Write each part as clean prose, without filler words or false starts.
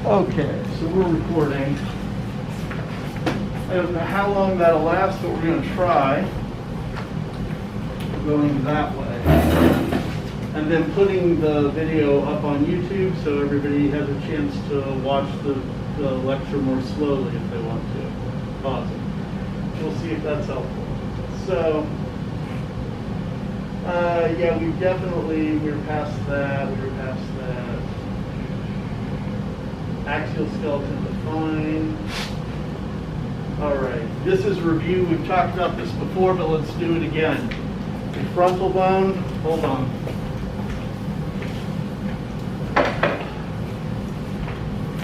Okay, so we're recording. I don't know how long that'll last, but we're going to try going that way. And then putting the video up on YouTube so everybody has a chance to watch the lecture more slowly if they want to. Pause it. We'll see if that's helpful. So, yeah, we're past that. Axial skeleton defined. All right, this is review. We've talked about this before, but let's do it again. The frontal bone, hold on.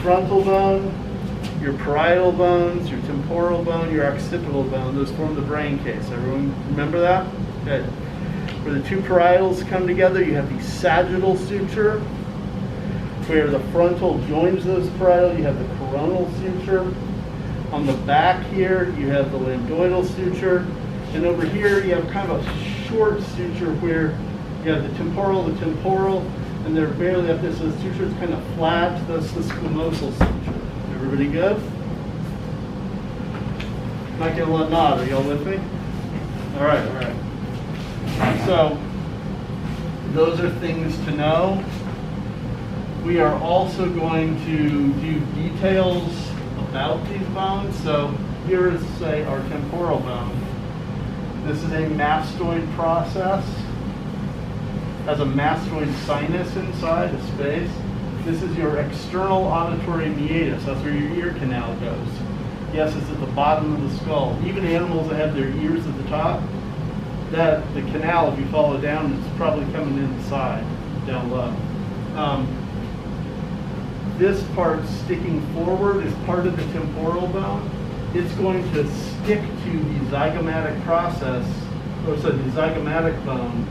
Frontal bone, your parietal bones, your temporal bone, your occipital bone, those form the brain case. Everyone remember that? Okay. Where the two parietals come together, you have the sagittal suture. Where the frontal joins those parietal, you have the coronal suture. On the back here, you have the lambdoidal suture. And over here, you have kind of a short suture where you have the temporal, and they're barely up there, so the suture is kind of flat. That's the squamosal suture. Everybody good? Not getting a nod. Are y'all with me? All right. So, those are things to know. We are also going to do details about these bones. So here is, say, our temporal bone. This is a mastoid process. Has a mastoid sinus inside, a space. This is your external auditory meatus. That's where your ear canal goes. Yes, it's at the bottom of the skull. Even animals that have their ears at the top, the canal, if you follow down, it's probably coming inside, down low. This part sticking forward is part of the temporal bone. It's going to stick to the zygomatic process, or so the zygomatic bone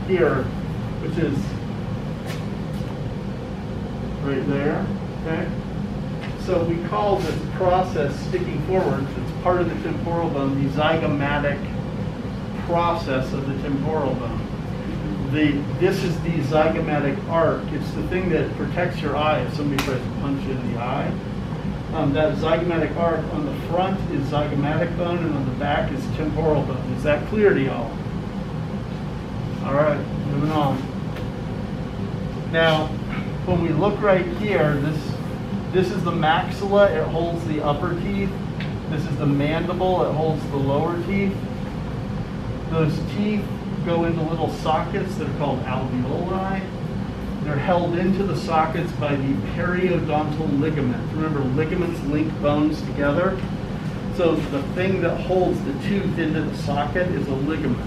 here, which is right there, okay? So we call this process sticking forward, it's part of the temporal bone, the zygomatic process of the temporal bone. This is the zygomatic arc. It's the thing that protects your eye if somebody tries to punch you in the eye. That zygomatic arc on the front is zygomatic bone, and on the back is temporal bone. Is that clear to y'all? All right, moving on. Now, when we look right here, this is the maxilla. It holds the upper teeth. This is the mandible. It holds the lower teeth. Those teeth go into little sockets that are called alveoli. They're held into the sockets by the periodontal ligament. Remember, ligaments link bones together. So the thing that holds the tooth into the socket is a ligament.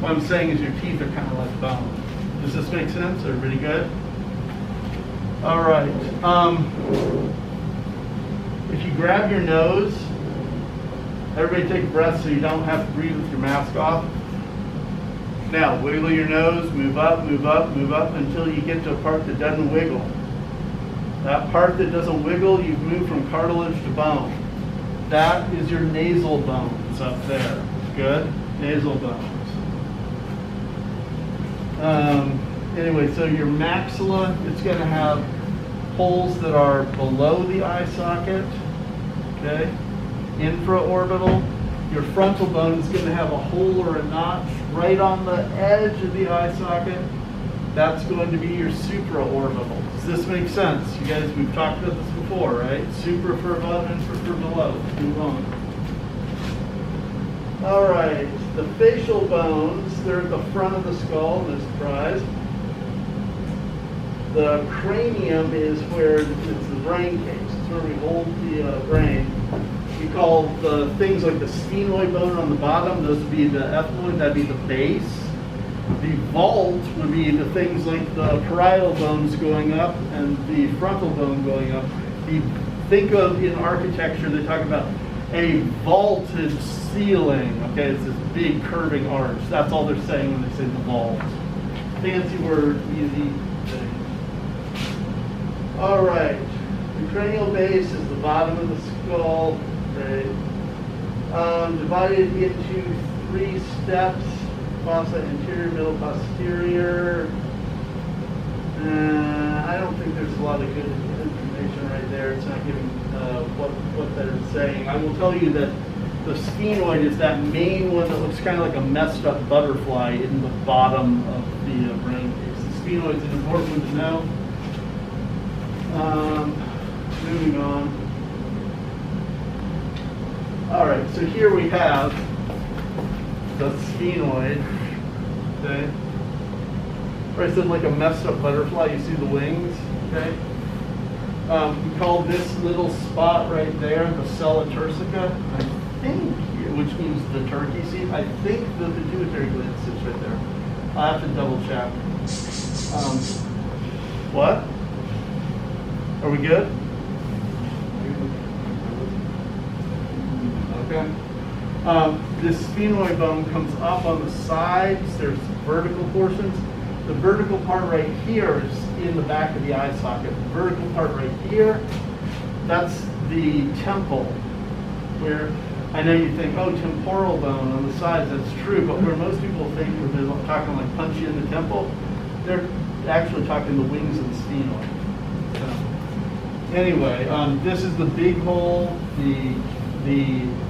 What I'm saying is your teeth are kind of like bone. Does this make sense? Everybody good? All right. If you grab your nose, everybody take a breath so you don't have to breathe with your mask off. Now, wiggle your nose, move up until you get to a part that doesn't wiggle. That part that doesn't wiggle, you've moved from cartilage to bone. That is your nasal bones up there. Good? Nasal bones. Anyway, so your maxilla, it's going to have holes that are below the eye socket. Okay? Infraorbital. Your frontal bone is going to have a hole or a notch right on the edge of the eye socket. That's going to be your supraorbital. Does this make sense? You guys, we've talked about this before, right? Supra for above, infra for below. Let's move on. All right, the facial bones, they're at the front of the skull, no surprise. The cranium is where it's the brain case. It's where we hold the brain. We call the things like the sphenoid bone on the bottom, those would be the ethmoid, that'd be the base. The vault would be the things like the parietal bones going up and the frontal bone going up. Think of in architecture, they talk about a vaulted ceiling. Okay, it's this big curving arch. That's all they're saying when they say the vault. Fancy word, easy thing. All right, the cranial base is the bottom of the skull. Okay. Divided into 3 steps: fossa anterior, middle, posterior. I don't think there's a lot of good information there. It's not giving what they're saying. I will tell you that the sphenoid is that main one that looks kind of like a messed up butterfly in the bottom of the brain case. The sphenoid is an important one to know. Moving on. All right, so here we have the sphenoid. Okay. Where I said like a messed up butterfly, you see the wings. Okay. We call this little spot right there the sella turcica, I think, which means the turkey seed. I think the pituitary gland sits right there. I'll have to double check. What? Are we good? Okay. This sphenoid bone comes up on the sides. There's vertical portions. The vertical part right here is in the back of the eye socket. The vertical part right here, that's the temple, where I know you think, oh, temporal bone on the sides, that's true, but where most people think when they're talking like punchy in the temple, they're actually talking the wings of the sphenoid. So, anyway, this is the big hole, the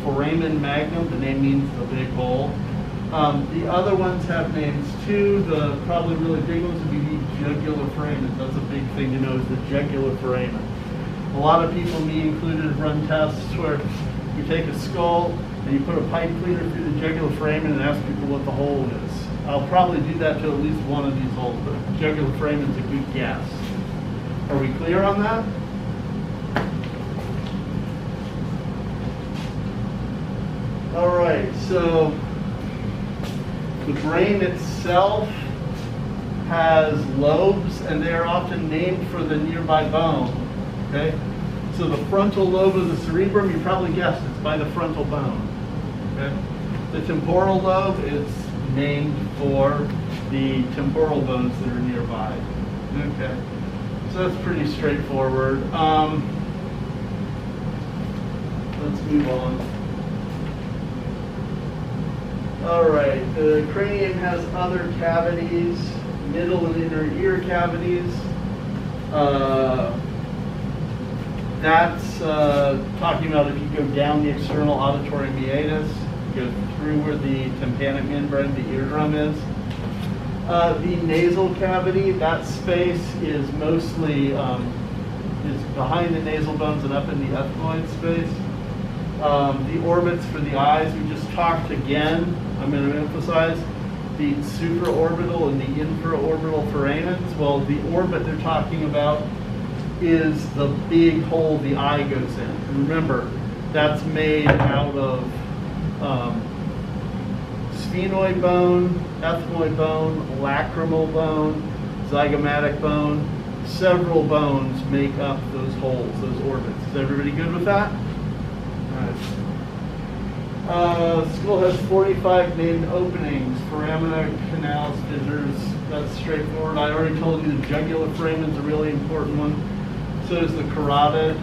foramen magnum. The name means the big hole. The other ones have names too. The probably really big ones would be the jugular foramen. That's a big thing to know, is the jugular foramen. A lot of people, me included, run tests where you take a skull and you put a pipe cleaner through the jugular foramen and ask people what the hole is. I'll probably do that to at least one of these holes, but jugular foramen is a good guess. Are we clear on that? All right, so the brain itself has lobes, and they are often named for the nearby bone. Okay, so the frontal lobe of the cerebrum, you probably guessed it's by the frontal bone. Okay, the temporal lobe is named for the temporal bones that are nearby. Okay, so that's pretty straightforward. Let's move on. All right, the cranium has other cavities, middle and inner ear cavities. That's talking about if you go down the external auditory meatus, you go through where the tympanic membrane, the eardrum is. The nasal cavity, that space is mostly is behind the nasal bones and up in the ethmoid space. The orbits for the eyes, we just talked again. I'm going to emphasize the supraorbital and the infraorbital foramens. Well, the orbit they're talking about is the big hole the eye goes in. And remember, that's made out of sphenoid bone, ethmoid bone, lacrimal bone, zygomatic bone. Several bones make up those holes, those orbits. Is everybody good with that? All right. Skull has 45 named openings, foramina, canals, fissures. That's straightforward. I already told you the jugular foramen is a really important one. So is the carotid.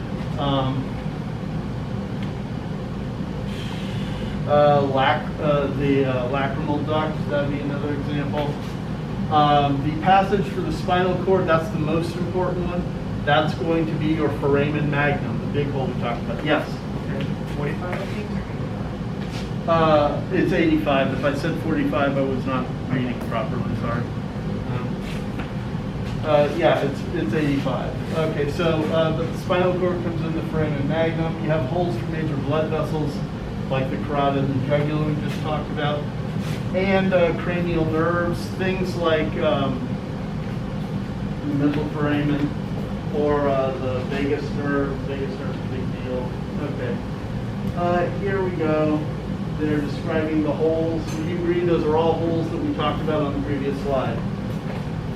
The lacrimal duct, that'd be another example. The passage for the spinal cord, that's the most important one. That's going to be your foramen magnum, the big hole we talked about. Yes? Okay. 45, I think? It's 85. If I said 45, I was not reading properly, sorry. Yeah, it's 85. Okay, so the spinal cord comes in the foramen magnum. You have holes for major blood vessels, like the carotid and the jugular we just talked about, and cranial nerves, things like the middle foramen or the vagus nerve. Vagus nerve is a big deal. Okay, here we go. They're describing the holes. Would you agree those are all holes that we talked about on the previous slide?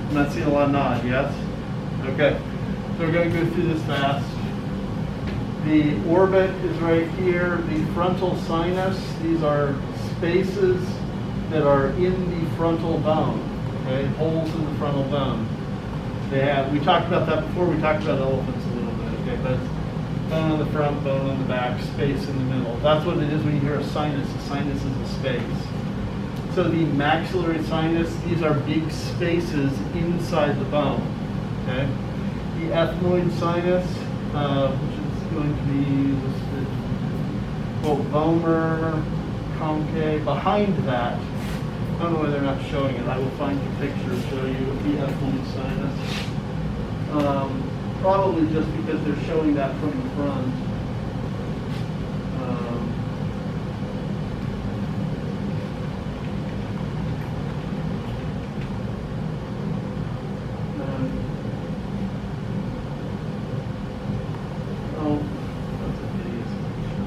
I'm not seeing a lot of nod, yes? Okay, so we're going to go through this fast. The orbit is right here. The frontal sinus, these are spaces that are in the frontal bone, okay? Holes in the frontal bone. We talked about that before. We talked about elephants a little bit, okay? But bone on the front, bone on the back, space in the middle. That's what it is when you hear a sinus. A sinus is a space. So the maxillary sinus, these are big spaces inside the bone, okay? The ethmoid sinus which is going to be listed, well, vomer, concave. Behind that, I don't know why they're not showing it. I will find the picture and show you the ethmoid sinus. Probably just because they're showing that from the front. Oh, that's a hideous picture.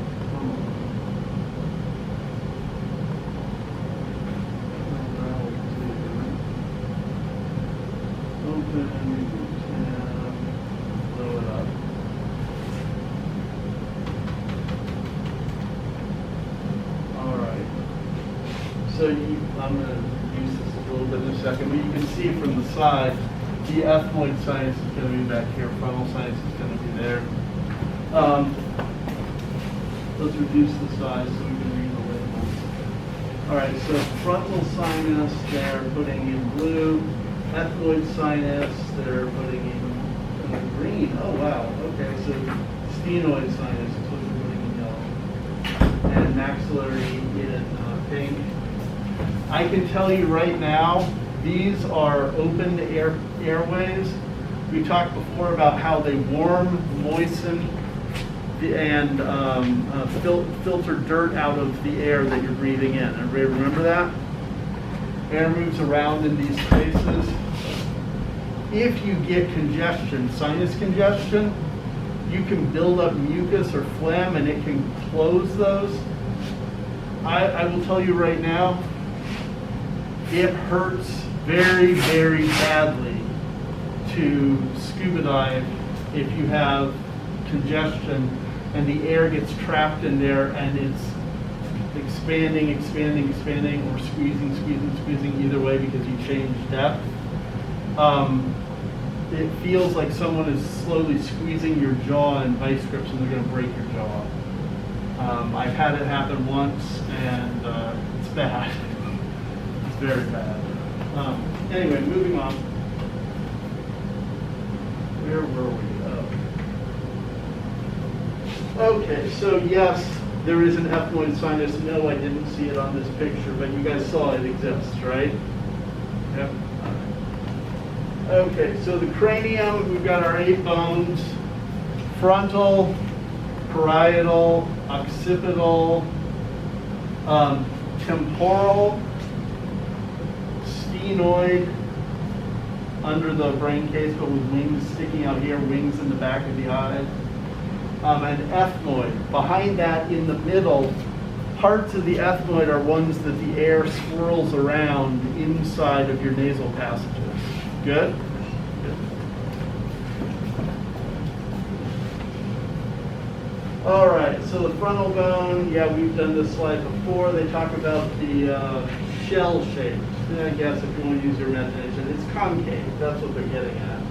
Open, tab, blow it up. All right. So I'm going to use this a little bit in a second, but you can see from the side, the ethmoid sinus is going to be back here, frontal sinus is going to be there. Let's reduce the size so we can read the labels. All right, so frontal sinus, they're putting in blue. Ethmoid sinus, they're putting in green. Oh, wow. Okay, so sphenoid sinus is what they're putting in yellow. And maxillary in pink. I can tell you right now, these are open airways. We talked before about how they warm, moisten, and filter dirt out of the air that you're breathing in. Everybody remember that? Air moves around in these spaces. If you get congestion, sinus congestion, you can build up mucus or phlegm and it can close those. I will tell you right now, it hurts very, very badly to scuba dive if you have congestion and the air gets trapped in there and it's expanding, expanding, expanding, or squeezing, squeezing, squeezing, either way because you change depth. It feels like someone is slowly squeezing your jaw in vice grips and they're going to break your jaw. I've had it happen once and it's bad. It's very bad. Anyway, moving on. Where were we? Okay, so yes, there is an ethmoid sinus. No, I didn't see it on this picture, but you guys saw it exists, right? Yep. Okay, so the cranium, we've got our 8 bones: frontal, parietal, occipital, temporal, sphenoid, under the brain case, but with wings sticking out here, wings in the back of the eye. And ethmoid. Behind that, in the middle, parts of the ethmoid are ones that the air swirls around inside of your nasal passages. Good? Good. All right, so the frontal bone, yeah, we've done this slide before. They talk about the shell shape. I guess if you want to use your imagination, it's concave. That's what they're getting at.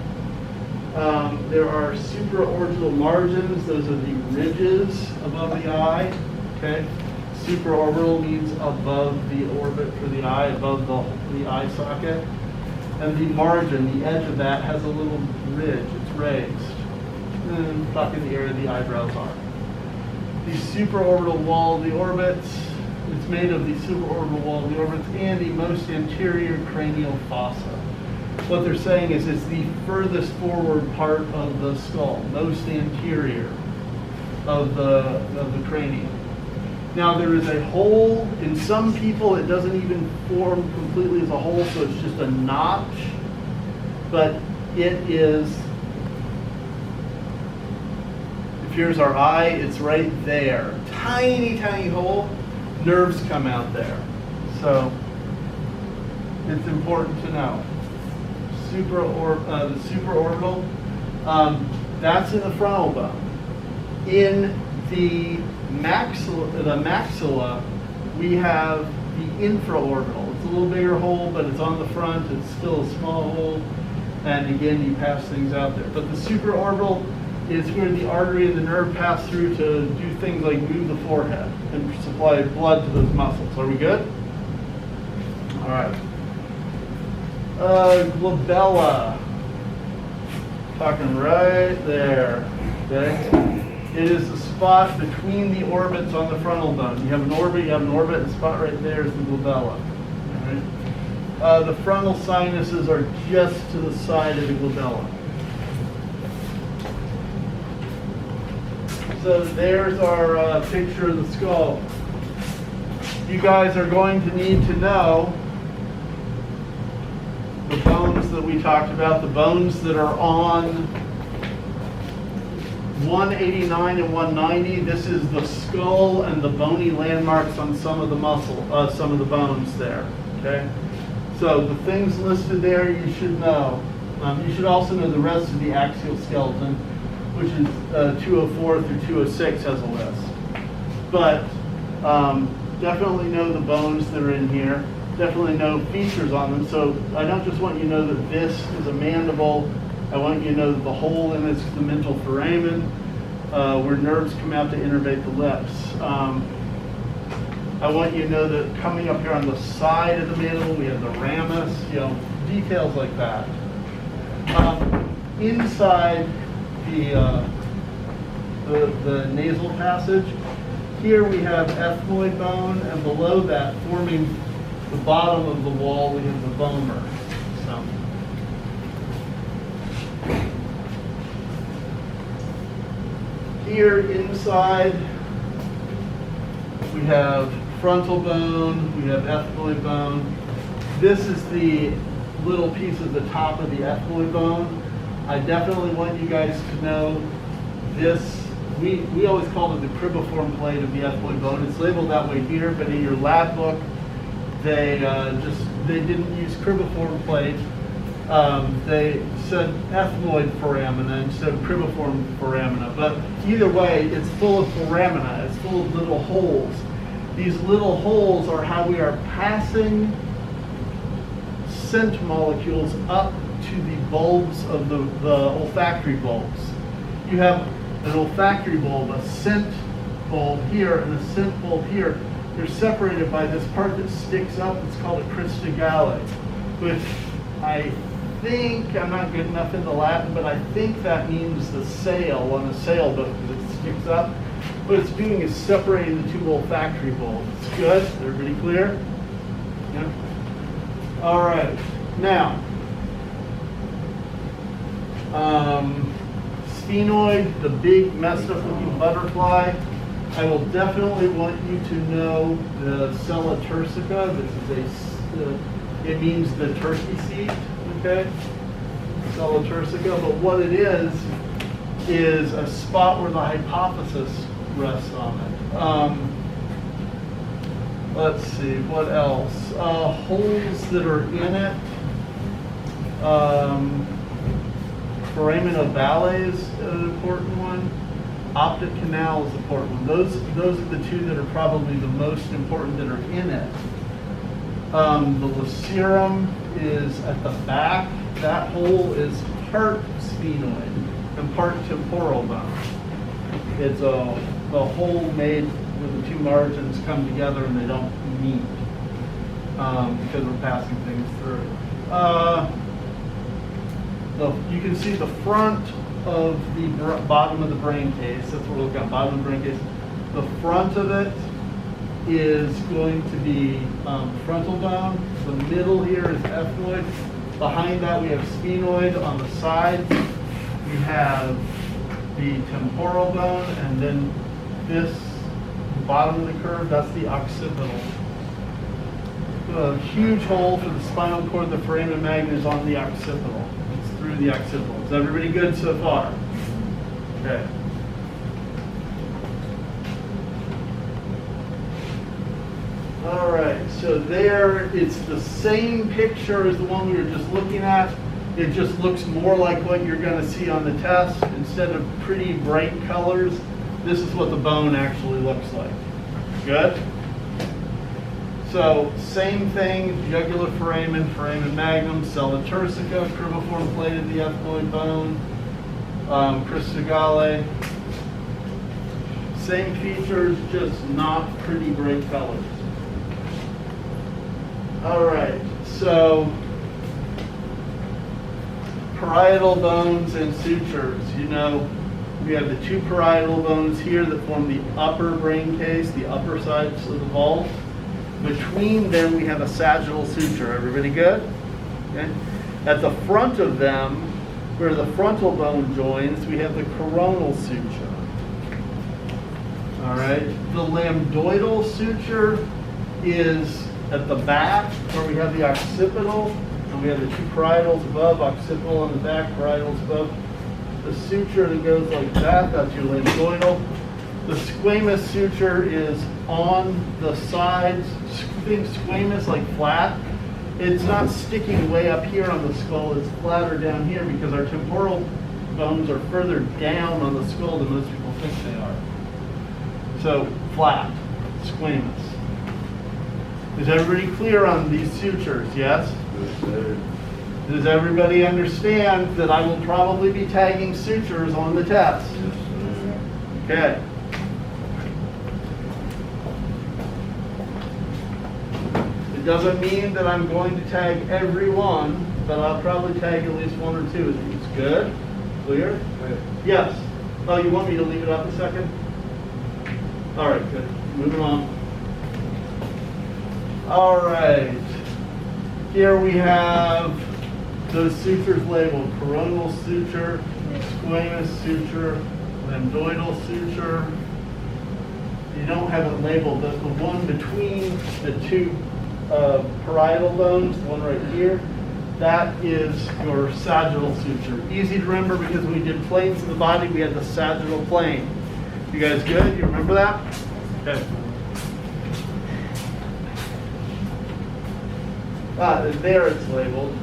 There are supraorbital margins. Those are the ridges above the eye. Okay. Supraorbital means above the orbit for the eye, above the eye socket. And the margin, the edge of that, has a little ridge. It's raised. And talking the area the eyebrows are. The supraorbital wall of the orbits. It's made of the supraorbital wall of the orbits and the most anterior cranial fossa. What they're saying is it's the furthest forward part of the skull, most anterior of the cranium. Now there is a hole. In some people it doesn't even form completely as a hole, so it's just a notch. But it is, if here's our eye, it's right there. Tiny, tiny hole. Nerves come out there. So it's important to know. The supraorbital, that's in the frontal bone. In the maxilla, we have the infraorbital. It's a little bigger hole, but it's on the front. It's still a small hole. And again, you pass things out there. But the supraorbital is where the artery and the nerve pass through to do things like move the forehead and supply blood to those muscles. Are we good? All right. Glabella. Talking right there. Okay? It is the spot between the orbits on the frontal bone. You have an orbit, and the spot right there is the glabella. All right? The frontal sinuses are just to the side of the glabella. So there's our picture of the skull. You guys are going to need to know the bones that we talked about, the bones that are on 189 and 190. This is the skull and the bony landmarks on some of the some of the bones there. Okay, so the things listed there you should know. You should also know the rest of the axial skeleton, which is 204 through 206 has a list. But definitely know the bones that are in here. Definitely know features on them. So I don't just want you to know that this is a mandible. I want you to know that the hole in this is the mental foramen, where nerves come out to innervate the lips. I want you to know that coming up here on the side of the mandible, we have the ramus, details like that. Inside the nasal passage, here we have ethmoid bone, and below that, forming the bottom of the wall, we have the vomer. So. Here inside, we have frontal bone, we have ethmoid bone. This is the little piece of the top of the ethmoid bone. I definitely want you guys to know this. We always call it the cribriform plate of the ethmoid bone. It's labeled that way here, but in your lab book, they didn't use cribriform plate. They said ethmoid foramina instead of cribriform foramina. But either way, it's full of foramina. It's full of little holes. These little holes are how we are passing scent molecules up to the bulbs of the olfactory bulbs. You have an olfactory bulb, a scent bulb here, and a scent bulb here. They're separated by this part that sticks up. It's called a crista galli, which I think, I'm not good enough in the Latin, but I think that means the sail on a sailboat because it sticks up. What it's doing is separating the two olfactory bulbs. It's good? Everybody clear? Yeah? All right. Now, sphenoid, the big messed up looking butterfly. I will definitely want you to know the sella turcica. This is it means the turkey seat, okay? Sella turcica, but what it is a spot where the hypophysis rests on it. Let's see, what else? Holes that are in it. Foramen ovale is an important one. Optic canal is an important one. Those are the two that are probably the most important that are in it. The lacerum is at the back. That hole is part sphenoid and part temporal bone. It's the hole made where the two margins come together and they don't meet because we're passing things through. You can see the front of the bottom of the brain case. That's what we're looking at, bottom of the brain case. The front of it is going to be frontal bone. The middle here is ethmoid. Behind that we have sphenoid. On the side we have the temporal bone, and then this bottom of the curve, that's the occipital. A huge hole for the spinal cord. The foramen magnum is on the occipital. It's through the occipital. Is everybody good so far? Okay. All right, so there, it's the same picture as the one we were just looking at. It just looks more like what you're going to see on the test. Instead of pretty bright colors, this is what the bone actually looks like. Good? So, same thing, jugular foramen, foramen magnum, sella turcica, cribriform plate of the ethmoid bone, crista galli. Same features, just not pretty bright colors. All right, so parietal bones and sutures. You know, We have the two parietal bones here that form the upper brain case, the upper sides of the vault. Between them, we have a sagittal suture. Everybody good? Okay. At the front of them, where the frontal bone joins, we have the coronal suture. All right. The lambdoidal suture is at the back, where we have the occipital, and we have the two parietals above, occipital on the back, parietals above. The suture that goes like that, that's your lambdoidal. The squamous suture is on the sides. Think squamous, like flat. It's not sticking way up here on the skull, it's flatter down here because our temporal bones are further down on the skull than most people think they are. So, flat, squamous. Is everybody clear on these sutures, yes? Does everybody understand that I will probably be tagging sutures on the test? Okay. It doesn't mean that I'm going to tag every one, but I'll probably tag at least one or two. It's good? Clear? Yes. Oh, you want me to leave it up a second? All right, good. Moving on. All right. Here we have those sutures labeled: coronal suture, squamous suture, lambdoidal suture. You don't have it labeled, but the one between the two parietal bones, the one right here, that is your sagittal suture. Easy to remember because when we did planes of the body, we had the sagittal plane. You guys good? You remember that? Okay. There it's labeled.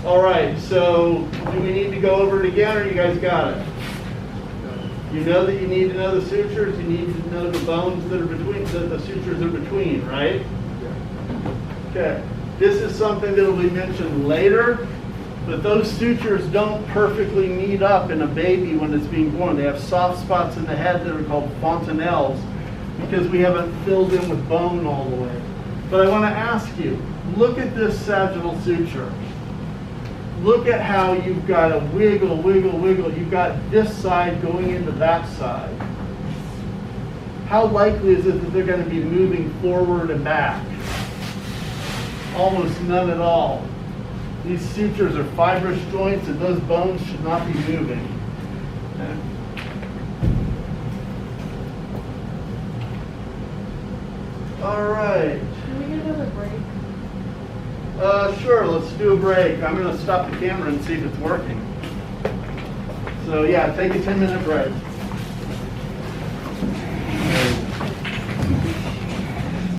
All right, so do we need to go over it again, or you guys got it? You know that you need to know the sutures, you need to know the bones that are between, the sutures are between, right? Okay, this is something that will be mentioned later, but those sutures don't perfectly meet up in a baby when it's being born. They have soft spots in the head that are called fontanelles because we haven't filled in with bone all the way. But I want to ask you, look at this sagittal suture. Look at how you've got a wiggle, wiggle, wiggle. You've got this side going into that side. How likely is it that they're going to be moving forward and back? Almost none at all. These sutures are fibrous joints and those bones should not be moving. Okay. All right. Can we get another break? Sure, let's do a break. I'm going to stop the camera and see if it's working. So yeah, take a 10-minute break.